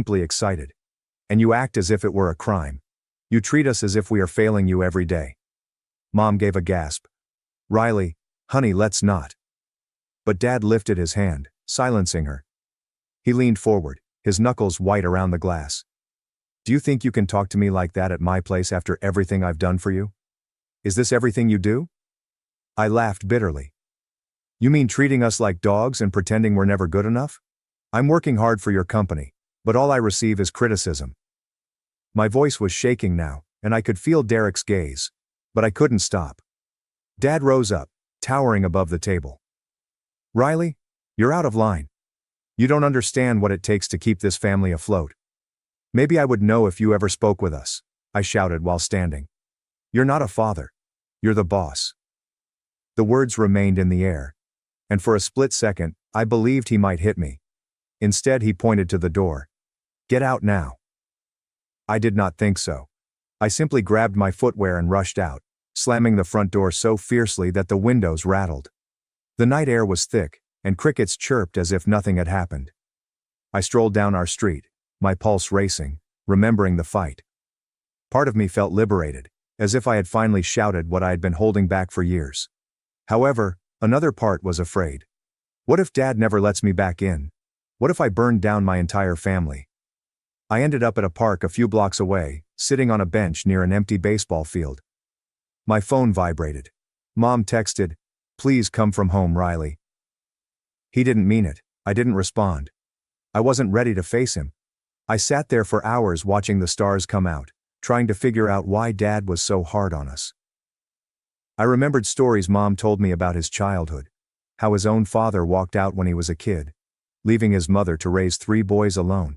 simply excited. And you act as if it were a crime. You treat us as if we are failing you every day. Mom gave a gasp. Riley, honey, let's not. But Dad lifted his hand, silencing her. He leaned forward, his knuckles white around the glass. Do you think you can talk to me like that at my place after everything I've done for you? Is this everything you do? I laughed bitterly. You mean treating us like dogs and pretending we're never good enough? I'm working hard for your company, but all I receive is criticism. My voice was shaking now, and I could feel Derek's gaze. But I couldn't stop. Dad rose up, towering above the table. Riley, you're out of line. You don't understand what it takes to keep this family afloat. Maybe I would know if you ever spoke with us, I shouted while standing. You're not a father. You're the boss. The words remained in the air, and for a split second, I believed he might hit me. Instead, he pointed to the door. Get out now. I did not think so. I simply grabbed my footwear and rushed out, slamming the front door so fiercely that the windows rattled. The night air was thick, and crickets chirped as if nothing had happened. I strolled down our street, my pulse racing, remembering the fight. Part of me felt liberated, as if I had finally shouted what I had been holding back for years. However, another part was afraid. What if Dad never lets me back in? What if I burned down my entire family? I ended up at a park a few blocks away, sitting on a bench near an empty baseball field. My phone vibrated. Mom texted, "Please come from home, Riley." He didn't mean it. I didn't respond. I wasn't ready to face him. I sat there for hours watching the stars come out, trying to figure out why Dad was so hard on us. I remembered stories Mom told me about his childhood, how his own father walked out when he was a kid, leaving his mother to raise 3 boys alone.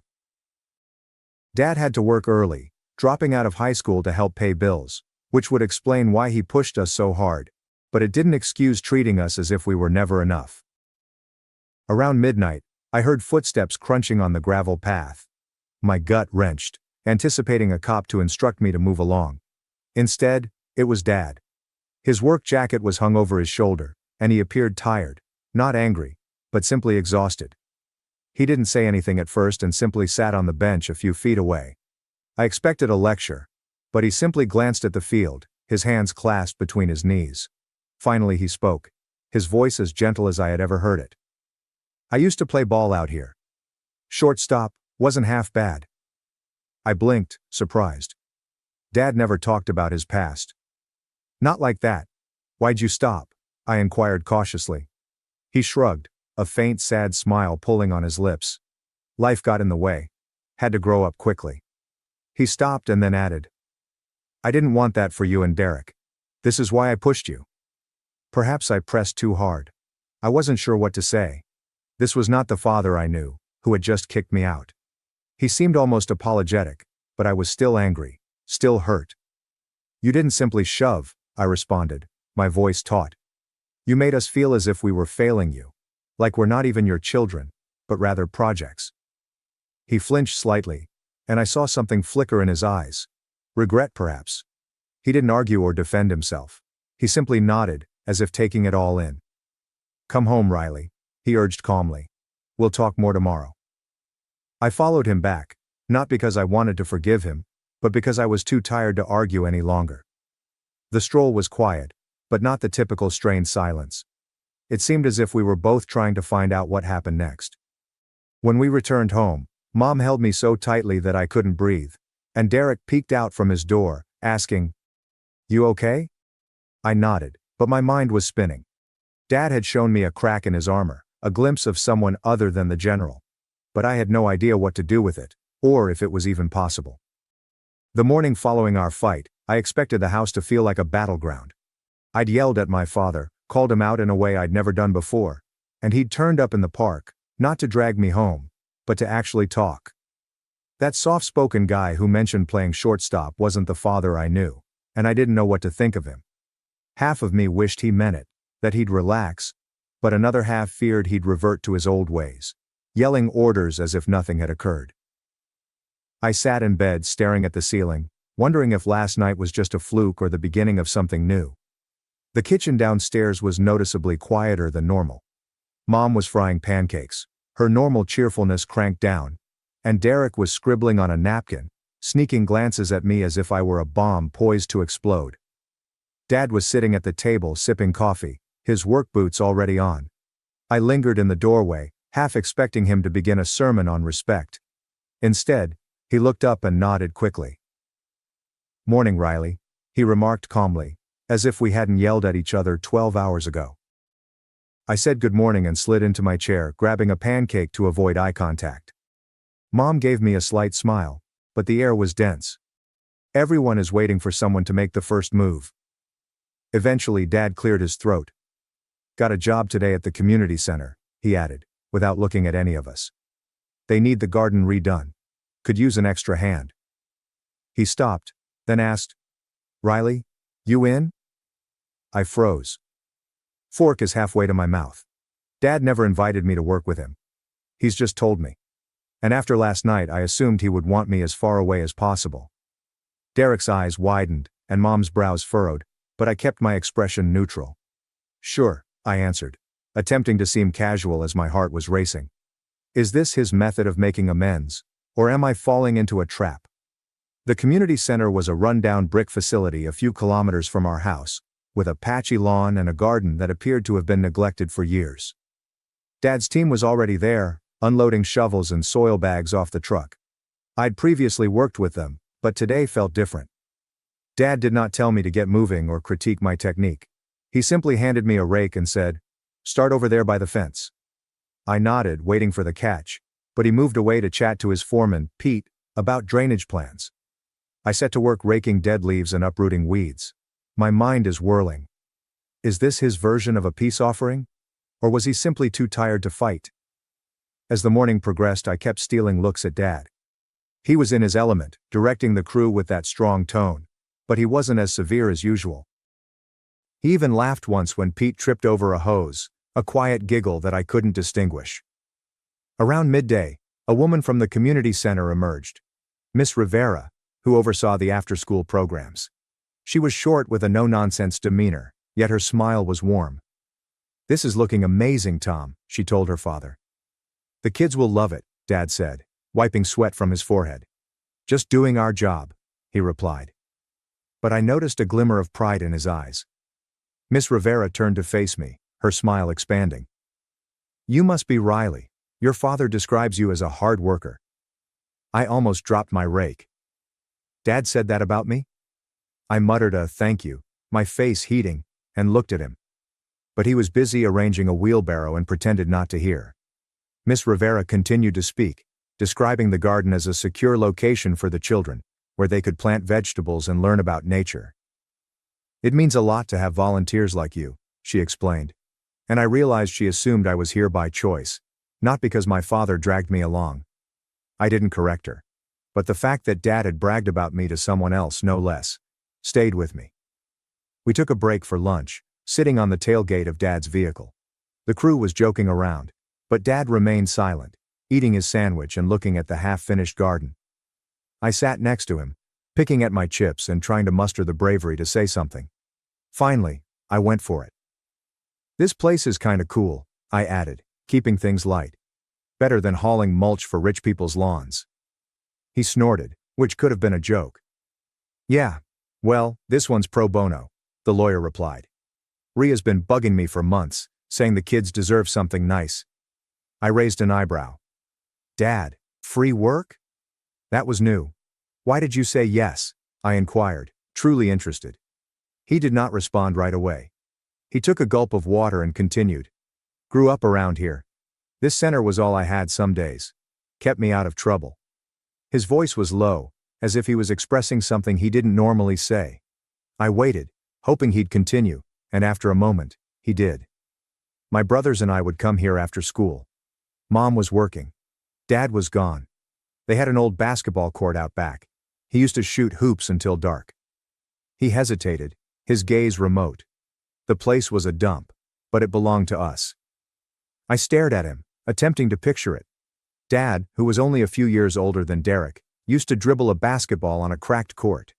Dad had to work early, dropping out of high school to help pay bills, which would explain why he pushed us so hard, but it didn't excuse treating us as if we were never enough. Around midnight, I heard footsteps crunching on the gravel path. My gut wrenched, anticipating a cop to instruct me to move along. Instead, it was Dad. His work jacket was hung over his shoulder, and he appeared tired, not angry, but simply exhausted. He didn't say anything at first and simply sat on the bench a few feet away. I expected a lecture, but he simply glanced at the field, his hands clasped between his knees. Finally he spoke, his voice as gentle as I had ever heard it. I used to play ball out here. Shortstop, wasn't half bad. I blinked, surprised. Dad never talked about his past. Not like that. Why'd you stop? I inquired cautiously. He shrugged, a faint sad smile pulling on his lips. Life got in the way. Had to grow up quickly. He stopped and then added, I didn't want that for you and Derek. This is why I pushed you. Perhaps I pressed too hard. I wasn't sure what to say. This was not the father I knew, who had just kicked me out. He seemed almost apologetic, but I was still angry, still hurt. You didn't simply shove, I responded, my voice taut. You made us feel as if we were failing you. Like we're not even your children, but rather projects. He flinched slightly, and I saw something flicker in his eyes. Regret, perhaps. He didn't argue or defend himself. He simply nodded, as if taking it all in. Come home, Riley, he urged calmly. We'll talk more tomorrow. I followed him back, not because I wanted to forgive him, but because I was too tired to argue any longer. The stroll was quiet, but not the typical strained silence. It seemed as if we were both trying to find out what happened next. When we returned home, Mom held me so tightly that I couldn't breathe, and Derek peeked out from his door, asking, You okay? I nodded, but my mind was spinning. Dad had shown me a crack in his armor, a glimpse of someone other than the general. But I had no idea what to do with it, or if it was even possible. The morning following our fight, I expected the house to feel like a battleground. I'd yelled at my father, called him out in a way I'd never done before, and he'd turned up in the park, not to drag me home, but to actually talk. That soft-spoken guy who mentioned playing shortstop wasn't the father I knew, and I didn't know what to think of him. Half of me wished he meant it, that he'd relax, but another half feared he'd revert to his old ways, yelling orders as if nothing had occurred. I sat in bed staring at the ceiling, wondering if last night was just a fluke or the beginning of something new. The kitchen downstairs was noticeably quieter than normal. Mom was frying pancakes, her normal cheerfulness cranked down, And Derek was scribbling on a napkin, sneaking glances at me as if I were a bomb poised to explode. Dad was sitting at the table sipping coffee, his work boots already on. I lingered in the doorway, half expecting him to begin a sermon on respect. Instead, he looked up and nodded quickly. "Morning, Riley," he remarked calmly, as if we hadn't yelled at each other 12 hours ago. I said good morning and slid into my chair, grabbing a pancake to avoid eye contact. Mom gave me a slight smile, but the air was dense. Everyone is waiting for someone to make the first move. Eventually, Dad cleared his throat. "Got a job today at the community center," he added, without looking at any of us. "They need the garden redone. Could use an extra hand." He stopped, then asked, "Riley, you in?" I froze. Fork is halfway to my mouth. Dad never invited me to work with him. He's just told me. And after last night, I assumed he would want me as far away as possible. Derek's eyes widened, and Mom's brows furrowed, but I kept my expression neutral. "Sure," I answered, attempting to seem casual as my heart was racing. Is this his method of making amends, or am I falling into a trap? The community center was a rundown brick facility a few kilometers from our house, with a patchy lawn and a garden that appeared to have been neglected for years. Dad's team was already there, unloading shovels and soil bags off the truck. I'd previously worked with them, but today felt different. Dad did not tell me to get moving or critique my technique. He simply handed me a rake and said, "Start over there by the fence." I nodded, waiting for the catch, but he moved away to chat to his foreman, Pete, about drainage plans. I set to work raking dead leaves and uprooting weeds. My mind is whirling. Is this his version of a peace offering? Or was he simply too tired to fight? As the morning progressed, I kept stealing looks at Dad. He was in his element, directing the crew with that strong tone, but he wasn't as severe as usual. He even laughed once when Pete tripped over a hose, a quiet giggle that I couldn't distinguish. Around midday, a woman from the community center emerged. Miss Rivera, who oversaw the after-school programs. She was short with a no-nonsense demeanor, yet her smile was warm. "This is looking amazing, Tom," she told her father. "The kids will love it," Dad said, wiping sweat from his forehead. "Just doing our job," he replied. But I noticed a glimmer of pride in his eyes. Miss Rivera turned to face me, her smile expanding. "You must be Riley. Your father describes you as a hard worker." I almost dropped my rake. "Dad said that about me?" I muttered a thank you, my face heating, and looked at him. But he was busy arranging a wheelbarrow and pretended not to hear. Miss Rivera continued to speak, describing the garden as a secure location for the children, where they could plant vegetables and learn about nature. "It means a lot to have volunteers like you," she explained. And I realized she assumed I was here by choice, not because my father dragged me along. I didn't correct her. But the fact that Dad had bragged about me to someone else, no less, stayed with me. We took a break for lunch, sitting on the tailgate of Dad's vehicle. The crew was joking around, but Dad remained silent, eating his sandwich and looking at the half-finished garden. I sat next to him, picking at my chips and trying to muster the bravery to say something. Finally, I went for it. "This place is kinda cool," I added, keeping things light. "Better than hauling mulch for rich people's lawns." He snorted, which could have been a joke. "Yeah, well, this one's pro bono," the lawyer replied. "Ria's been bugging me for months, saying the kids deserve something nice." I raised an eyebrow. "Dad, free work?" That was new. "Why did you say yes?" I inquired, truly interested. He did not respond right away. He took a gulp of water and continued. "Grew up around here. This center was all I had some days. Kept me out of trouble." His voice was low, as if he was expressing something he didn't normally say. I waited, hoping he'd continue, and after a moment, he did. "My brothers and I would come here after school. Mom was working. Dad was gone. They had an old basketball court out back. He used to shoot hoops until dark." He hesitated, his gaze remote. The place was a dump, but it belonged to us. I stared at him, attempting to picture it. Dad, who was only a few years older than Derek, used to dribble a basketball on a cracked court.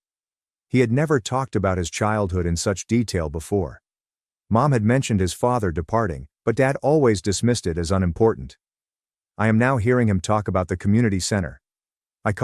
He had never talked about his childhood in such detail before. Mom had mentioned his father departing, but Dad always dismissed it as unimportant. I am now hearing him talk about the community center.